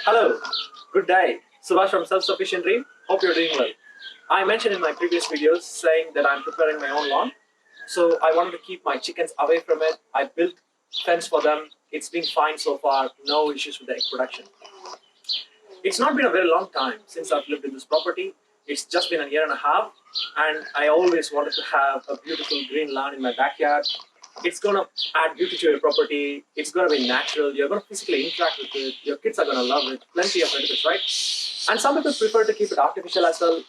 Hello, good day. Subhash from Self-Sufficient Dream. Hope you're doing well. I mentioned in my previous videos saying that I'm preparing my own lawn. So I wanted to keep my chickens away from it. I built fence for them. It's been fine so far. No issues with the egg production. It's not been a very long time since I've lived in this property. It's just been a year and a half, and I always wanted to have a beautiful green lawn in my backyard. It's gonna add beauty to your property. It's gonna be natural. You're gonna physically interact with it. Your kids are gonna love it. Plenty of benefits, right? And some people prefer to keep it artificial as well.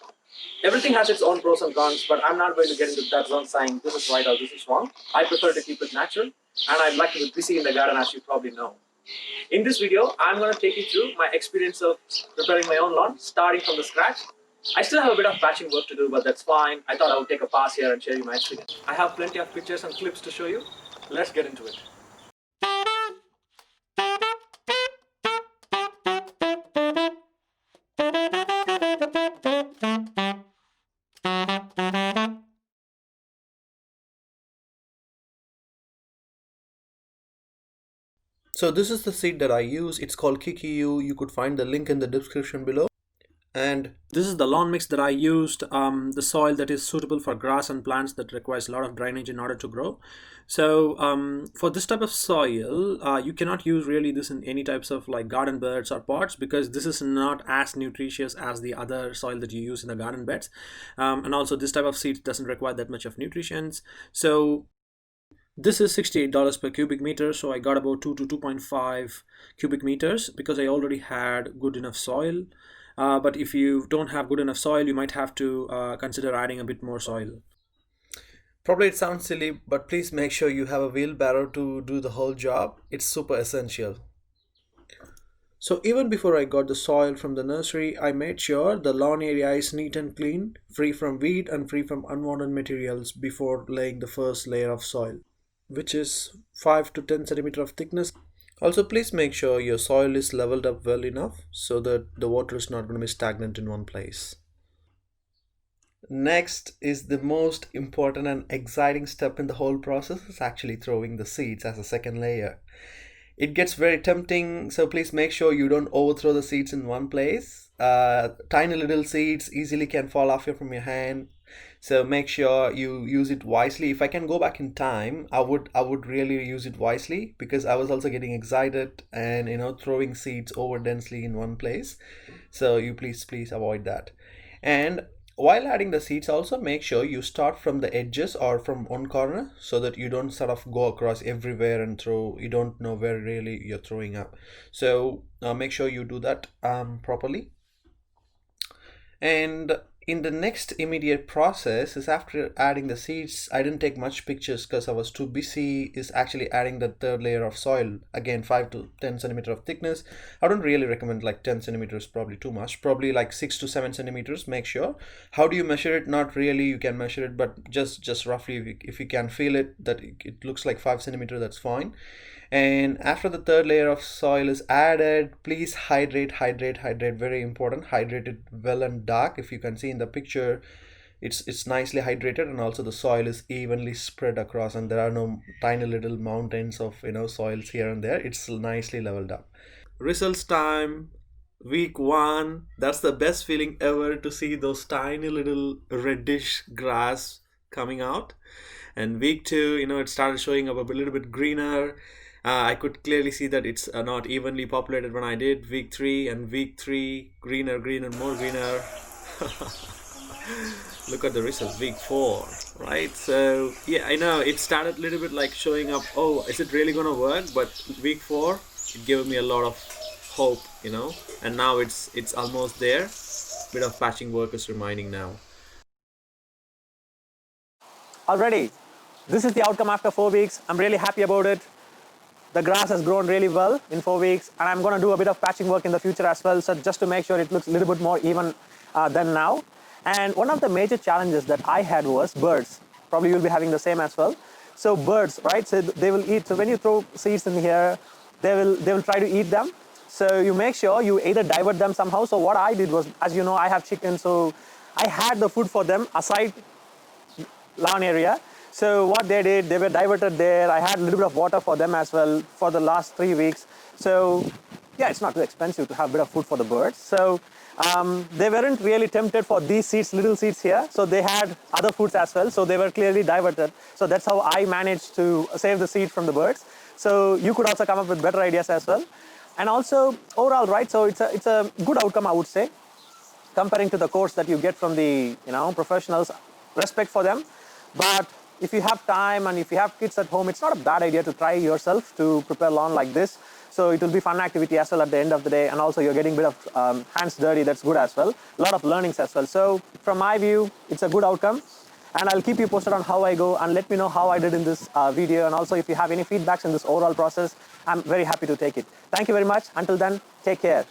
Everything has its own pros and cons, but I'm not going to get into that zone saying this is right or this is wrong. I prefer to keep it natural, and I'd like to be busy in the garden, as you probably know. In this video, I'm going to take you through my experience of preparing my own lawn, starting from the scratch. I still have a bit of patching work to do, but that's fine. I thought I would take a pass here and share you my experience. I have plenty of pictures and clips to show you. Let's get into it. So this is the seed that I use. It's called Kikiu. You could find the link in the description below. And this is the lawn mix that I used, the soil that is suitable for grass and plants that requires a lot of drainage in order to grow. So for this type of soil, you cannot use really this in any types of like garden beds or pots, because this is not as nutritious as the other soil that you use in the garden beds. And also this type of seed doesn't require that much of nutrition. So this is $68 per cubic meter, so I got about 2 to 2.5 cubic meters because I already had good enough soil. But if you don't have good enough soil, you might have to consider adding a bit more soil. Probably it sounds silly, but please make sure you have a wheelbarrow to do the whole job. It's super essential. So even before I got the soil from the nursery, I made sure the lawn area is neat and clean, free from weed and free from unwanted materials before laying the first layer of soil, which is 5 to 10 centimeter of thickness. Also, please make sure your soil is leveled up well enough so that the water is not going to be stagnant in one place. Next is the most important and exciting step in the whole process is actually throwing the seeds as a second layer. It gets very tempting, so please make sure you don't overthrow the seeds in one place. Tiny little seeds easily can fall off from your hand, so make sure you use it wisely. If I can go back in time, I would really use it wisely, because I was also getting excited and throwing seeds over densely in one place. So you please avoid that. And while adding the seeds, also make sure you start from the edges or from one corner so that you don't sort of go across everywhere and throw, you don't know where really you're throwing up. So make sure you do that properly. And in the next immediate process is after adding the seeds, I didn't take much pictures because I was too busy, is actually adding the third layer of soil. Again, 5 to 10 centimeter of thickness. I don't really recommend like 10 centimeters, probably too much. Probably like 6 to 7 centimeters, make sure. How do you measure it? Not really, you can measure it, but just roughly, if you can feel it that it looks like 5 centimeter, that's fine. And after the third layer of soil is added, please hydrate, very important. Hydrate it well and dark. If you can see in the picture, it's nicely hydrated, and also the soil is evenly spread across, and there are no tiny little mountains of soils here and there. It's nicely leveled up. Results time. Week 1, that's the best feeling ever, to see those tiny little reddish grass coming out. And week 2, it started showing up a little bit greener. I could clearly see that it's not evenly populated when I did week 3, and week 3, greener, more greener. Look at the results, week 4, right? So yeah, I know it started a little bit like showing up, oh, is it really gonna work? But week 4, it gave me a lot of hope, and now it's almost there. Bit of patching work is remaining now. Already, this is the outcome after 4 weeks. I'm really happy about it. The grass has grown really well in 4 weeks, and I'm going to do a bit of patching work in the future as well, so just to make sure it looks a little bit more even than now. And one of the major challenges that I had was birds. Probably you'll be having the same as well. So birds, right? So they will eat. So when you throw seeds in here, they will try to eat them. So you make sure you either divert them somehow. So what I did was, as you know, I have chickens, so I had the food for them aside lawn area. So what they did, they were diverted there. I had a little bit of water for them as well for the last 3 weeks. So yeah, it's not too expensive to have a bit of food for the birds. So they weren't really tempted for these seeds, little seeds here. So they had other foods as well. So they were clearly diverted. So that's how I managed to save the seed from the birds. So you could also come up with better ideas as well. And also overall, right, so it's a good outcome, I would say, comparing to the course that you get from the professionals. Respect for them, but if you have time and if you have kids at home, it's not a bad idea to try yourself to prepare lawn like this. So it will be fun activity as well at the end of the day, and also you're getting a bit of hands dirty. That's good as well. A lot of learnings as well. So from my view, it's a good outcome, and I'll keep you posted on how I go, and let me know how I did in this video. And also if you have any feedbacks in this overall process, I'm very happy to take it. Thank you very much. Until then, take care.